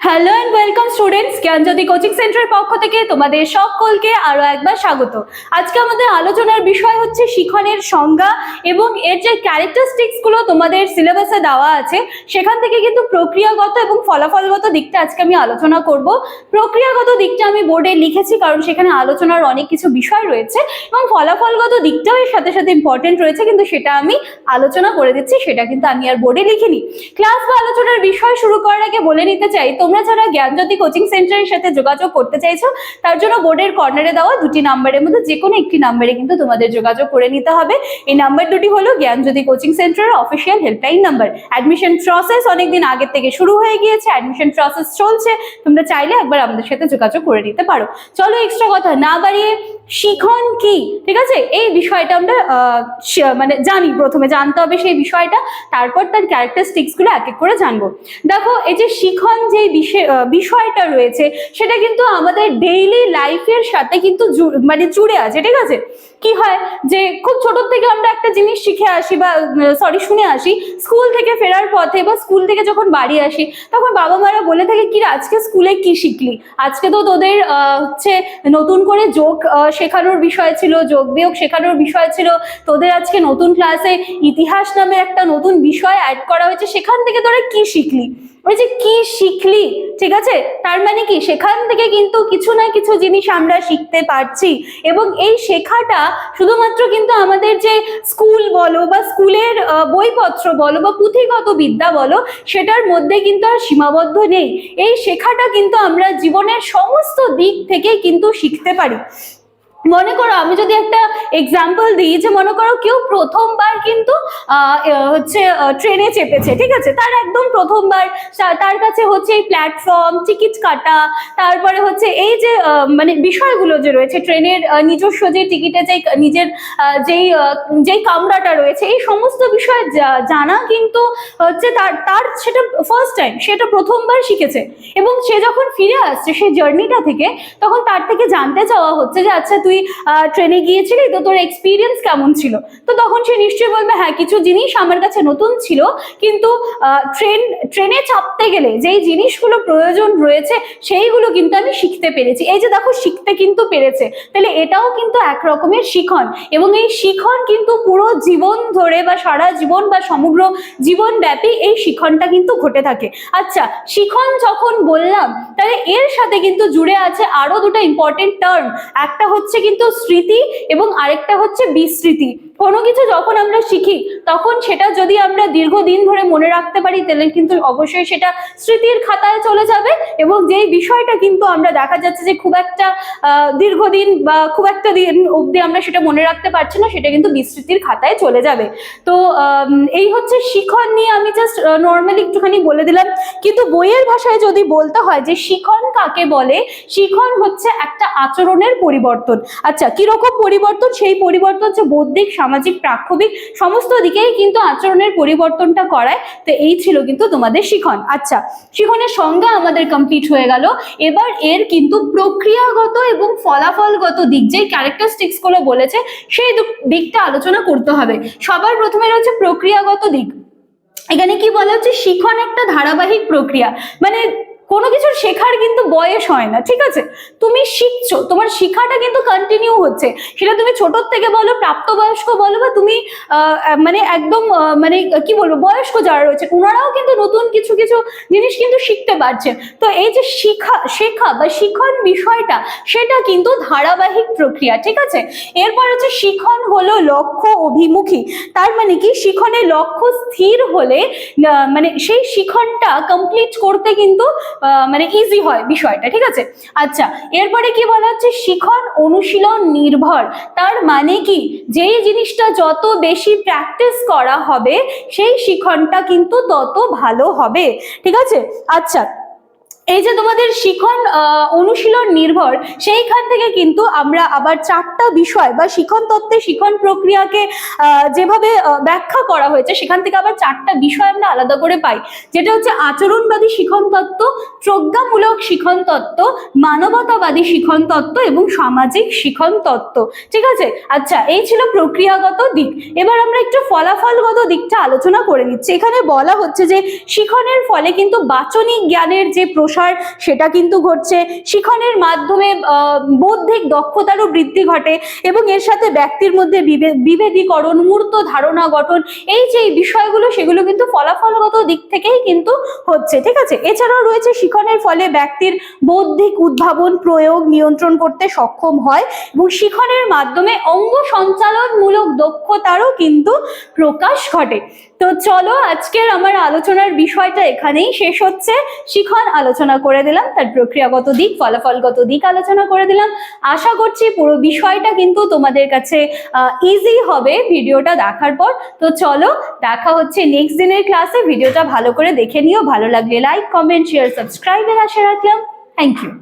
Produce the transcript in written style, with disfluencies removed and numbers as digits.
Hello and welcome students, Gyanjyoti coaching সেন্টারের পক্ষ থেকে তোমাদের সকলকে আরো একবার স্বাগত। আজকে আমাদের আলোচনার বিষয় হচ্ছে শিখনের সংজ্ঞা এবং এর যে ক্যারেক্টারিস্টিক্স গুলো তোমাদের সিলেবাসে দেওয়া আছে সেখান থেকে কিন্তু প্রক্রিয়াগত এবং ফলাফলগত দিকটা আজকে আমি আলোচনা করব। প্রক্রিয়াগত দিকটা আমি বোর্ডে লিখেছি কারণ সেখানে আলোচনার অনেক কিছু বিষয় রয়েছে এবং ফলাফলগত দিকটাও এর সাথে সাথে ইম্পর্টেন্ট রয়েছে, কিন্তু সেটা আমি আলোচনা করে দিচ্ছি, সেটা কিন্তু আমি আর বোর্ডে লিখিনি। ক্লাস বা আলোচনার বিষয় শুরু করার আগে বলে নিতে চাই, তোমরা যারা জ্ঞানজ্যোতি কোচিং সেন্টারের সাথে যোগাযোগ করতে চাইছো তার জন্য বোর্ডের কর্নারে দেওয়া দুটি নাম্বারের মধ্যে যে কোনো একটি নাম্বারে কিন্তু তোমাদের যোগাযোগ করে নিতে হবে। এই নাম্বার দুটি হলো জ্ঞানজ্যোতি কোচিং সেন্টারের official helpline number. Admission process অনেকদিন আগের থেকে শুরু হয়ে গিয়েছে, অ্যাডমিশন প্রসেস চলছে, তোমরা চাইলে একবার আমাদের সাথে যোগাযোগ করে নিতে পারো। চলো এক্সট্রা কথা না বাড়িয়ে শিখন কি, ঠিক আছে, এই বিষয়টা আমরা মানে জানি, প্রথমে জানতে হবে সেই বিষয়টা, তারপর তার ক্যারেক্টারিস্টিক্স গুলো এক এক করে জানবো। দেখো, এই যে শিখন যে বিষয়টা রয়েছে সেটা কিন্তু আমাদের ডেইলি লাইফের সাথে কিন্তু মানে জুড়ে আছে, ঠিক আছে। কি হয় যে খুব ছোট থেকে আমরা একটা জিনিস শিখে আসি বা শুনে আসি, স্কুল থেকে ফেরার পথে বা স্কুল থেকে যখন বাড়ি আসি তখন বাবা মারা বলে থাকে, কি আজকে স্কুলে কি শিখলি, আজকে তো তোদের হচ্ছে নতুন করে যোগ শেখানোর বিষয় ছিল, যোগ বিয়োগ শেখানোর বিষয় ছিল, তোদের আজকে নতুন ক্লাসে ইতিহাস নামে একটা নতুন বিষয় অ্যাড করা হয়েছে, সেখান থেকে তোরা কি শিখলি। ওই যে কি শিখলি, ঠিক আছে, তার মানে কি সেখান থেকে কিন্তু কিছু না কিছু জিনিস আমরা শিখতে পারছি। এবং এই শেখাটা শুধুমাত্র কিন্তু আমাদের যে স্কুল বলো বা স্কুলের বইপত্র বলো বা পুঁথিগত বিদ্যা বলো সেটার মধ্যে কিন্তু আর সীমাবদ্ধ নেই। এই শেখাটা কিন্তু আমরা জীবনের সমস্ত দিক থেকে কিন্তু শিখতে পারি। মনে করো, আমি যদি একটা এক্সাম্পল দিই, যে মনে করো কেউ প্রথমবার কিন্তু হচ্ছে ট্রেনে চেপেছে, ঠিক আছে, তার একদম প্রথমবার, তার কাছে হচ্ছে এই প্ল্যাটফর্ম, টিকিট কাটা, তারপরে হচ্ছে এই যে মানে বিষয়গুলো যে রয়েছে ট্রেনের নিজস্ব যে টিকিটে যে নিজের যেই কামরাটা রয়েছে, এই সমস্ত বিষয় জানা কিন্তু হচ্ছে তার সেটা ফার্স্ট টাইম, সেটা প্রথমবার শিখেছে। এবং সে যখন ফিরে আসছে সেই জার্নিটা থেকে, তখন তার থেকে জানতে চাওয়া হচ্ছে যে আচ্ছা তুই ট্রেনে গিয়েছিলি তো তোর এক্সপিরিয়েন্স কেমন ছিল, তো তখন সে নিশ্চয়ই বলবে হ্যাঁ কিছু জিনিস আমার কাছে নতুন ছিল, কিন্তু ট্রেনে চাপতে গেলে যেই জিনিসগুলো প্রয়োজন রয়েছে সেইগুলো কিন্তু আমি শিখতে পেরেছি। এই যে দেখো, শিখতে কিন্তু পেরেছে, তাহলে এটাও কিন্তু এক রকমের শিখন। এবং এই শিখন কিন্তু পুরো জীবন ধরে বা সারা জীবন বা সমগ্র জীবন ব্যাপী এই শিখনটা কিন্তু ঘটে থাকে। আচ্ছা, শিখন যখন বললাম, তাহলে এর সাথে কিন্তু জুড়ে আছে আরো দুটো ইম্পর্টেন্ট টার্ম, একটা হচ্ছে কিন্তু স্মৃতি এবং আরেকটা হচ্ছে বিস্মৃতি। কোনো কিছু যখন আমরা শিখি তখন সেটা যদি আমরা দীর্ঘদিন ধরে মনে রাখতে পারি তাহলে কিন্তু অবশ্যই সেটা স্মৃতির খাতায় চলে যাবে, এবং যেই বিষয়টা কিন্তু আমরা দেখা যাচ্ছে যে খুব একটা দীর্ঘদিন বা খুব একটা দিন অবধি আমরা সেটা মনে রাখতে পারছি না, সেটা কিন্তু বিস্মৃতির খাতায় চলে যাবে। তো এই হচ্ছে শিখন নিয়ে আমি জাস্ট নর্মালি একটুখানি বলে দিলাম। কিন্তু বইয়ের ভাষায় যদি বলতে হয় যে শিখন কাকে বলে, শিখন হচ্ছে একটা আচরণের পরিবর্তন। আচ্ছা, কিরকম পরিবর্তন? সেই পরিবর্তন হচ্ছে বৌদ্ধিক, সামাজিক, প্রাক্ষবিক সমস্ত দিকেই কিন্তু আচরণের পরিবর্তনটা করায়। তো এই ছিল কিন্তু তোমাদের শিখন। আচ্ছা, শিখনের সংজ্ঞা আমাদের কমপ্লিট হয়ে গেল। এবার এর কিন্তু প্রক্রিয়াগত এবং ফলাফলগত দিক, যে ক্যারেক্টারিস্টিক্স গুলো বলেছে সেই দিকটা আলোচনা করতে হবে। সবার প্রথমে রয়েছে প্রক্রিয়াগত দিক। এখানে কি বলা হচ্ছে, শিখন একটা ধারাবাহিক প্রক্রিয়া, মানে কোনো কিছু শেখার কিন্তু বয়স হয় না, ঠিক আছে, তুমি শিখছো, তোমার শিখাটা কিন্তু কন্টিনিউ হচ্ছে, সেটা তুমি ছোট থেকে বলো, প্রাপ্তবয়স্ক বলো, বা তুমি মানে একদম মানে কি বলবো বয়স্ক যারা রয়েছে ওনারাও কিন্তু নতুন কিছু কিছু জিনিস কিন্তু শিখতে পারছে। তো এই যে শেখা বা শিখন বিষয়টা সেটা কিন্তু ধারাবাহিক প্রক্রিয়া, ঠিক আছে। এরপর হচ্ছে শিখন হলো লক্ষ্য অভিমুখী, তার মানে কি শিখনের লক্ষ্য স্থির হলে মানে সেই শিখনটা কমপ্লিট করতে কিন্তু মানে ইজি হয় বিষয়টা, ঠিক আছে। আচ্ছা, এরপরে কি বলা হচ্ছে, শিখন অনুশীলন নির্ভর, তার মানে কি যেই জিনিসটা যত বেশি প্র্যাকটিস করা হবে সেই শিখনটা কিন্তু তত ভালো হবে, ঠিক আছে। আচ্ছা, এই যে তোমাদের শিখন অনুশীলন নির্ভর, সেইখান থেকে কিন্তু আমরা আবার চারটা চারটা বিষয় বা শিখন তত্ত্বে শিখন প্রক্রিয়াকে যেভাবে ব্যাখ্যা করা হয়েছে সেখান থেকে আবার চারটা বিষয় আমরা আলাদা করে পাই, যেটা হচ্ছে আচরণবাদী শিখন তত্ত্ব, প্রজ্ঞামূলক শিখন তত্ত্ব, মানবতাবাদী শিখন তত্ত্ব এবং সামাজিক শিখন তত্ত্ব। ঠিক আছে, আচ্ছা এই ছিল প্রক্রিয়াগত দিক। এবার আমরা একটু ফলাফলগত দিকটা আলোচনা করে নিচ্ছি। এখানে বলা হচ্ছে যে শিখনের ফলে কিন্তু বাচনিক জ্ঞানের যে প্রসার সেটা কিন্তু ঘটছে, শিখনের মাধ্যমে বৌদ্ধিক দক্ষতারও বৃদ্ধি ঘটে এবং এর সাথে ব্যক্তির মধ্যে বিভেদীকরণ, মূর্ত ধারণা গঠন, এই যে বিষয়গুলো সেগুলো কিন্তু ফলাফলগত দিক থেকেই কিন্তু হচ্ছে। ঠিক আছে, এছাড়াও রয়েছে শিখনের ফলে ব্যক্তির বৌদ্ধিক উদ্ভাবন, প্রয়োগ, নিয়ন্ত্রণ করতে সক্ষম হয় এবং শিখনের মাধ্যমে অঙ্গ সঞ্চালনমূলক দক্ষতারও কিন্তু প্রকাশ ঘটে। তো চলো আজকের আমার আলোচনার বিষয়টা এখানেই শেষ হচ্ছে। শিখন আলোচনা করে দিলাম, তার প্রক্রিয়াগত দিক, ফলাফলগত দিক আলোচনা করে দিলাম। আশা করছি পুরো বিষয়টা কিন্তু তোমাদের কাছে ইজি হবে ভিডিওটা দেখার পর। তো চলো দেখা হচ্ছে নেক্সট দিনের ক্লাসে। ভিডিওটা ভালো করে দেখে নিও, ভালো লাগলে লাইক, কমেন্ট, শেয়ার, সাবস্ক্রাইবের আশা রাখলাম। Thank you.